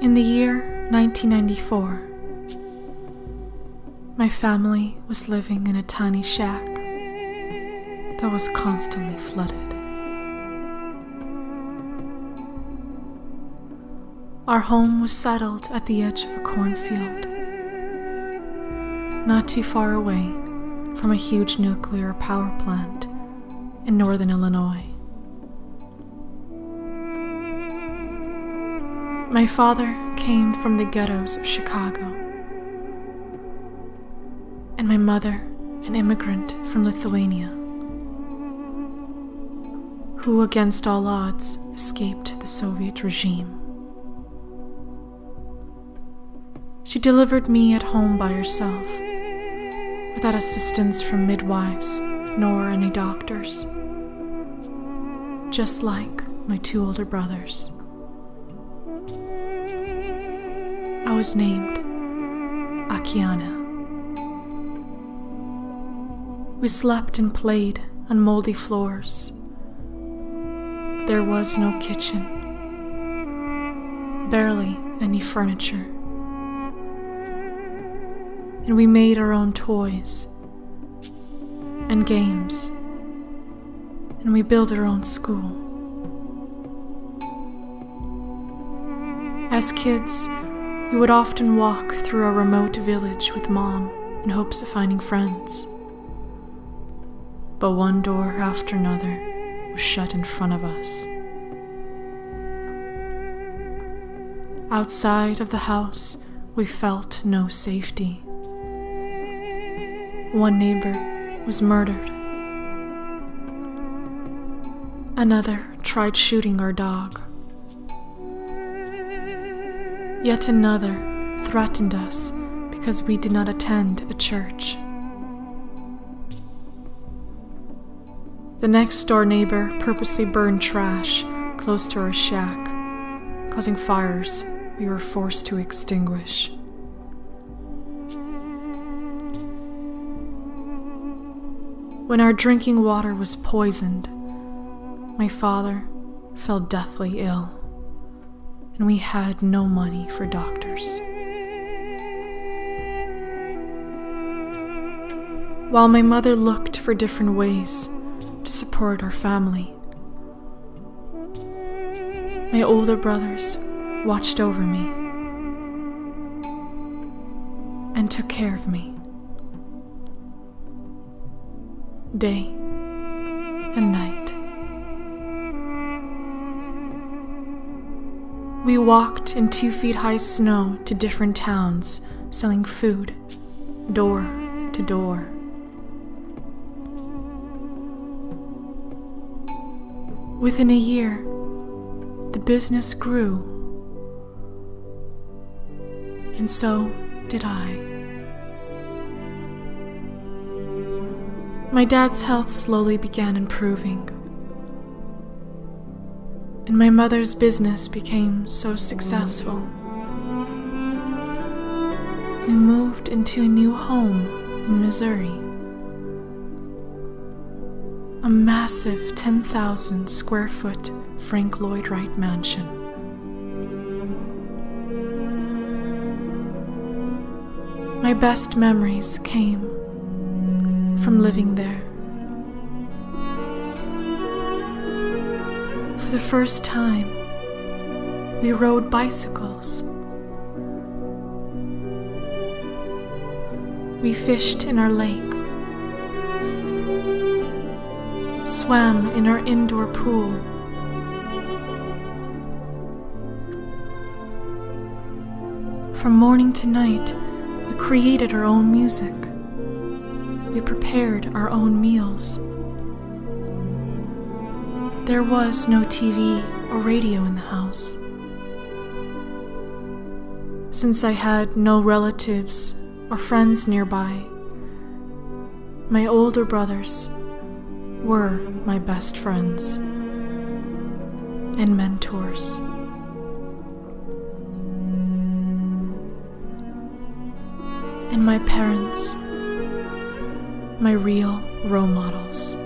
In the year 1994, my family was living in a tiny shack that was constantly flooded. Our home was settled at the edge of a cornfield, not too far away from a huge nuclear power plant in northern Illinois. My father came from the ghettos of Chicago, and my mother an immigrant from Lithuania, who against all odds escaped the Soviet regime. She delivered me at home by herself, without assistance from midwives nor any doctors, just like my two older brothers. I was named Akiane. We slept and played on moldy floors. There was no kitchen, barely any furniture. And we made our own toys and games, and we built our own school. As kids, we would often walk through a remote village with Mom in hopes of finding friends. But one door after another was shut in front of us. Outside of the house, we felt no safety. One neighbor was murdered. Another tried shooting our dog. Yet another threatened us because we did not attend a church. The next door neighbor purposely burned trash close to our shack, causing fires we were forced to extinguish. When our drinking water was poisoned, my father fell deathly ill, and we had no money for doctors. While my mother looked for different ways to support our family, my older brothers watched over me and took care of me day and night. We walked in 2-feet-high snow to different towns, selling food, door to door. Within a year, the business grew, and so did I. My dad's health slowly began improving, and my mother's business became so successful. We moved into a new home in Missouri, a massive 10,000 square foot Frank Lloyd Wright mansion. My best memories came from living there. For the first time, we rode bicycles. We fished in our lake, swam in our indoor pool, from morning to night, we created our own music. We prepared our own meals. There was no TV or radio in the house. Since I had no relatives or friends nearby, my older brothers were my best friends and mentors. And my parents, my real role models.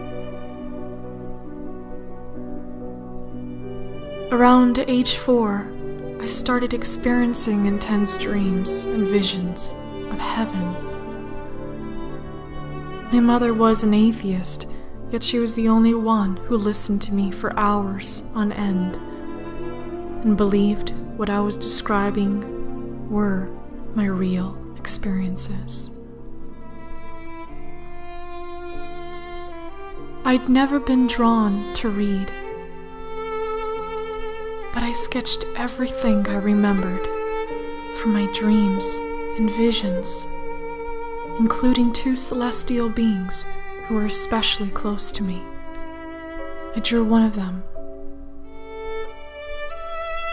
Around age 4, I started experiencing intense dreams and visions of heaven. My mother was an atheist, yet she was the only one who listened to me for hours on end and believed what I was describing were my real experiences. I'd never been drawn to read, but I sketched everything I remembered from my dreams and visions, including 2 celestial beings who were especially close to me. I drew one of them,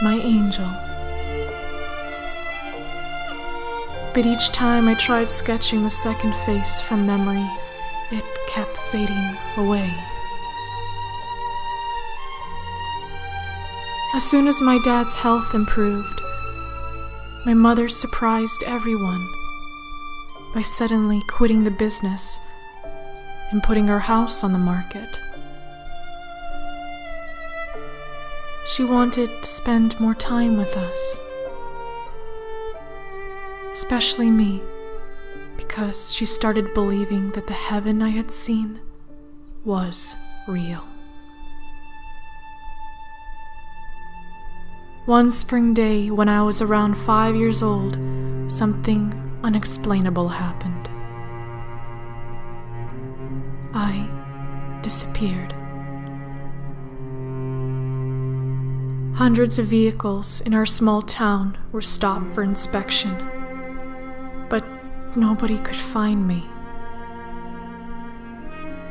my angel. But each time I tried sketching the second face from memory, it kept fading away. As soon as my dad's health improved, my mother surprised everyone by suddenly quitting the business and putting her house on the market. She wanted to spend more time with us, especially me, because she started believing that the heaven I had seen was real. One spring day when I was around 5 years old, something unexplainable happened. I disappeared. Hundreds of vehicles in our small town were stopped for inspection, but nobody could find me.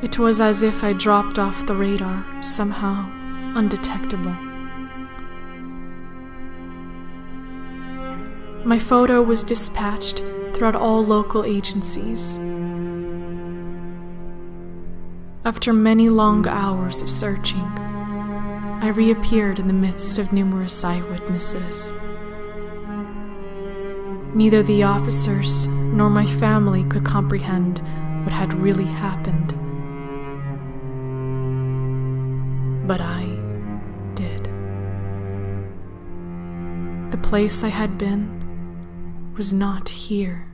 It was as if I dropped off the radar, somehow undetectable. My photo was dispatched throughout all local agencies. After many long hours of searching, I reappeared in the midst of numerous eyewitnesses. Neither the officers nor my family could comprehend what had really happened. But I did. The place I had been was not here.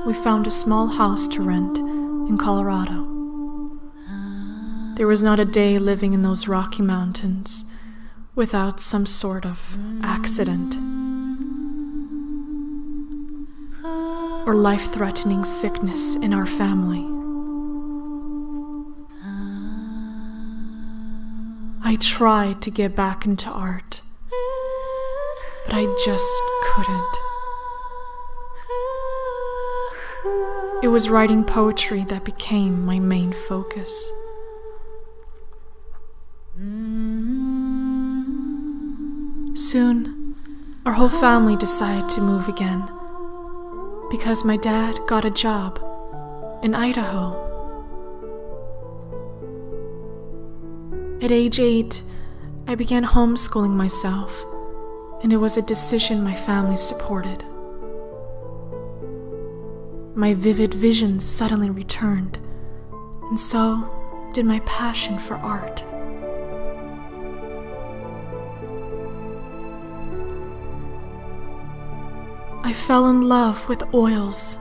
We found a small house to rent in Colorado. There was not a day living in those Rocky Mountains without some sort of accident or life-threatening sickness in our family. I tried to get back into art, but I just couldn't. It was writing poetry that became my main focus. Soon, our whole family decided to move again because my dad got a job in Idaho. At age 8, I began homeschooling myself, and it was a decision my family supported. My vivid visions suddenly returned, and so did my passion for art. I fell in love with oils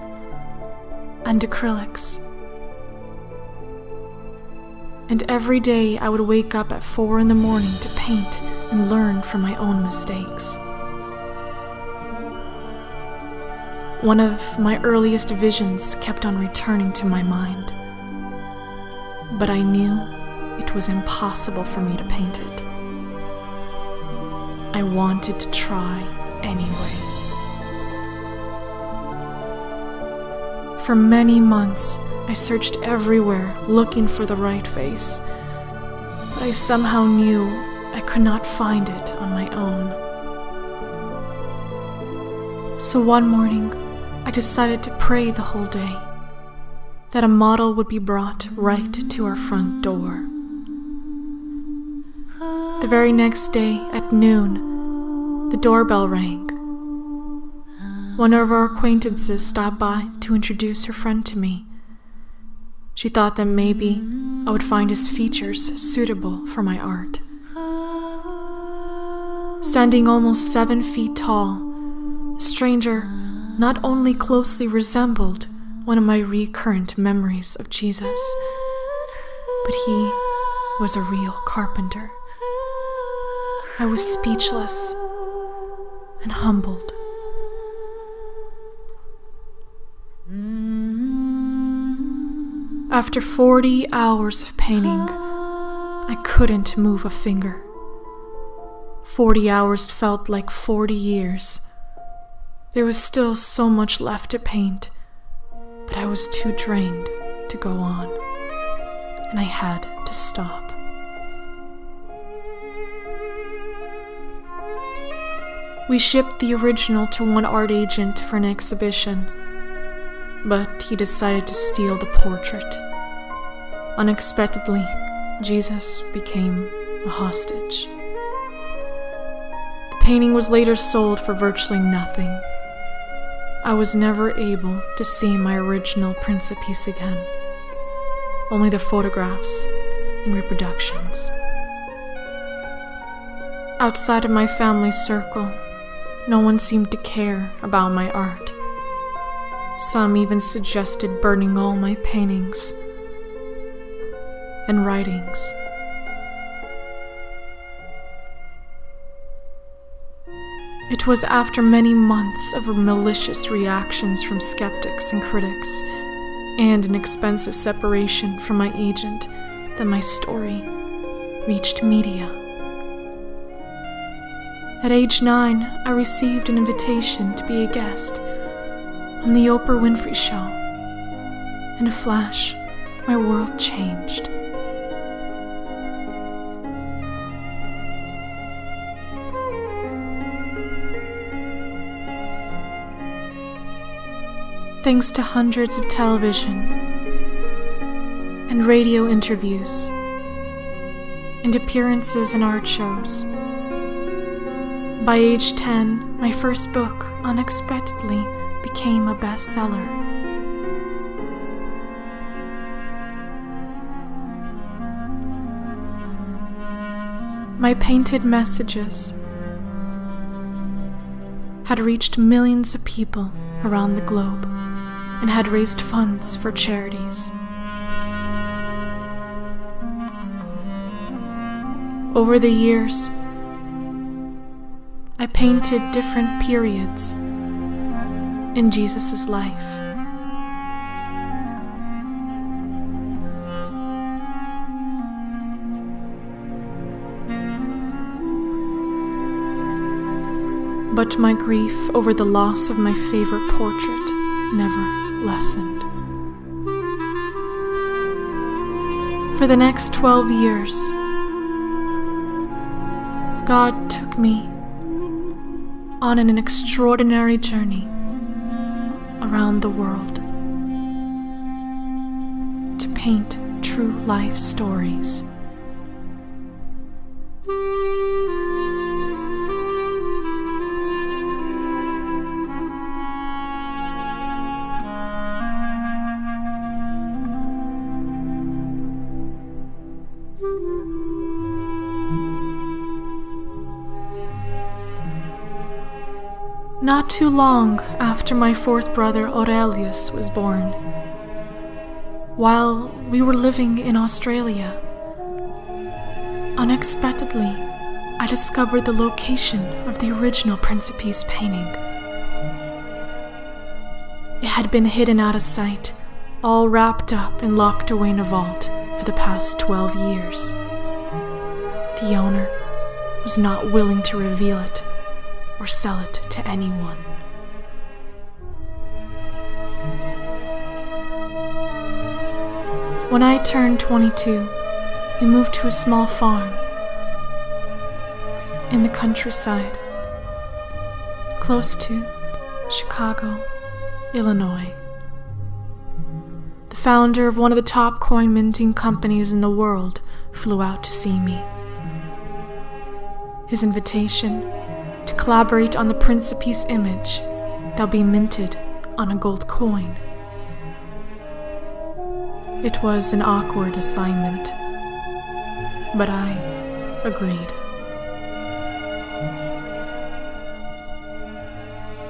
and acrylics. And every day I would wake up at 4 in the morning to paint and learn from my own mistakes. One of my earliest visions kept on returning to my mind, but I knew it was impossible for me to paint it. I wanted to try anyway. For many months, I searched everywhere looking for the right face, but I somehow knew I could not find it on my own. So one morning, I decided to pray the whole day, that a model would be brought right to our front door. The very next day at noon, the doorbell rang. One of our acquaintances stopped by to introduce her friend to me. She thought that maybe I would find his features suitable for my art. Standing almost 7 feet tall, the stranger not only closely resembled one of my recurrent memories of Jesus, but he was a real carpenter. I was speechless and humbled. After 40 hours of painting, I couldn't move a finger. 40 hours felt like 40 years. There was still so much left to paint, but I was too drained to go on, and I had to stop. We shipped the original to one art agent for an exhibition, but he decided to steal the portrait. Unexpectedly, Jesus became a hostage. The painting was later sold for virtually nothing. I was never able to see my original Principice again, only the photographs and reproductions. Outside of my family circle, no one seemed to care about my art. Some even suggested burning all my paintings and writings. It was after many months of malicious reactions from skeptics and critics, and an expensive separation from my agent, that my story reached media. At age 9, I received an invitation to be a guest on the Oprah Winfrey Show. In a flash, my world changed. Thanks to hundreds of television and radio interviews and appearances in art shows, by age 10, my first book unexpectedly became a bestseller. My painted messages had reached millions of people around the globe and had raised funds for charities. Over the years, I painted different periods in Jesus' life. But my grief over the loss of my favorite portrait never lessened. For the next 12 years, God took me on an extraordinary journey around the world. paint true life stories. Not too long after my fourth brother Aurelius was born, while we were living in Australia, unexpectedly, I discovered the location of the original Principe's painting. It had been hidden out of sight, all wrapped up and locked away in a vault for the past 12 years. The owner was not willing to reveal it or sell it to anyone. When I turned 22, we moved to a small farm in the countryside, close to Chicago, Illinois. The founder of one of the top coin minting companies in the world flew out to see me. His invitation to collaborate on the Principe's image that'll be minted on a gold coin. It was an awkward assignment, but I agreed.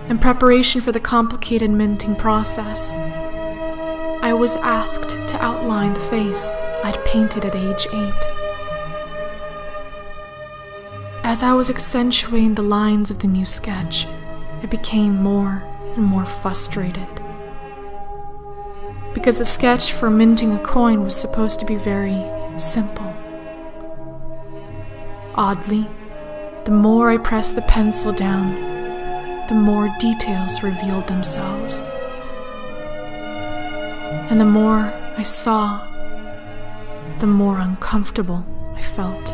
In preparation for the complicated minting process, I was asked to outline the face I'd painted at age 8. As I was accentuating the lines of the new sketch, I became more and more frustrated. Because the sketch for minting a coin was supposed to be very simple. Oddly, the more I pressed the pencil down, the more details revealed themselves. And the more I saw, the more uncomfortable I felt.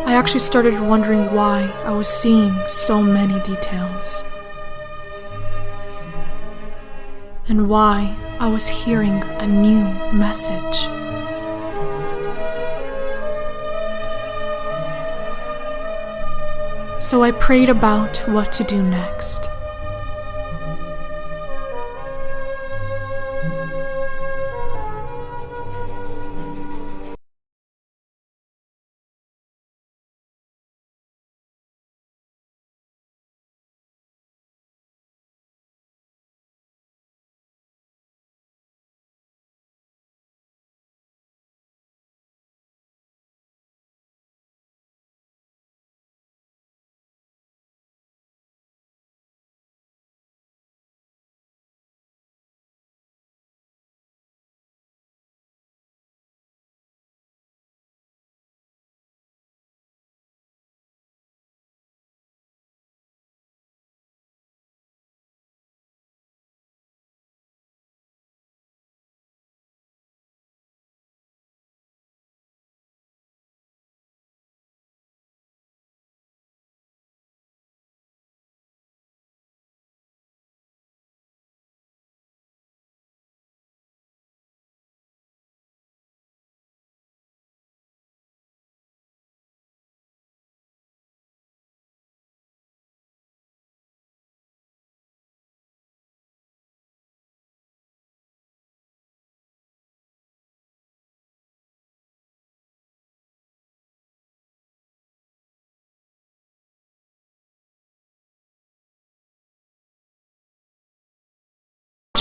I actually started wondering why I was seeing so many details, and why I was hearing a new message. So I prayed about what to do next.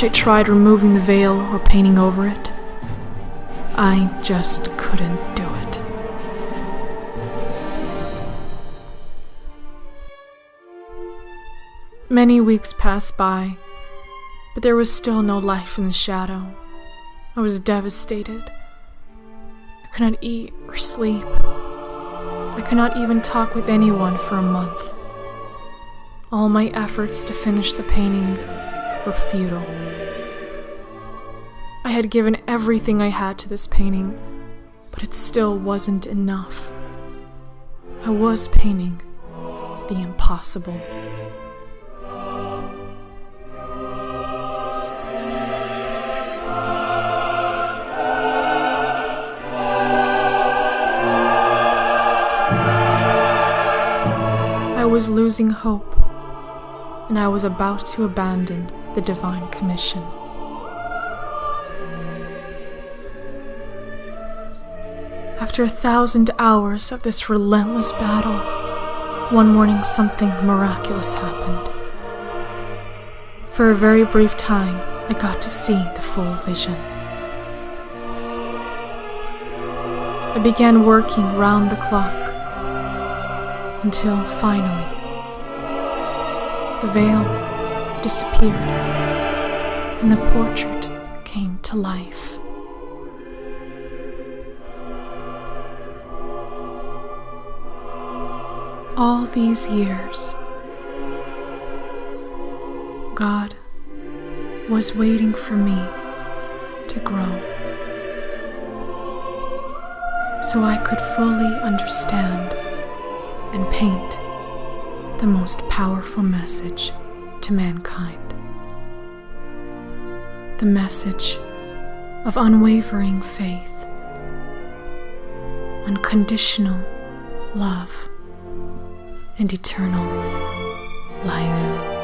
I tried removing the veil or painting over it. I just couldn't do it. Many weeks passed by, but there was still no life in the shadow. I was devastated. I could not eat or sleep. I could not even talk with anyone for a month. All my efforts to finish the painting were futile. I had given everything I had to this painting, but it still wasn't enough. I was painting the impossible. was losing hope, and I was about to abandon the divine commission. After 1,000 hours of this relentless battle, one morning something miraculous happened. For a very brief time, I got to see the full vision. I began working round the clock until finally the veil disappeared and the portrait came to life. All these years, God was waiting for me to grow, so I could fully understand and paint the most powerful message to mankind. The message of unwavering faith, unconditional love, and eternal life.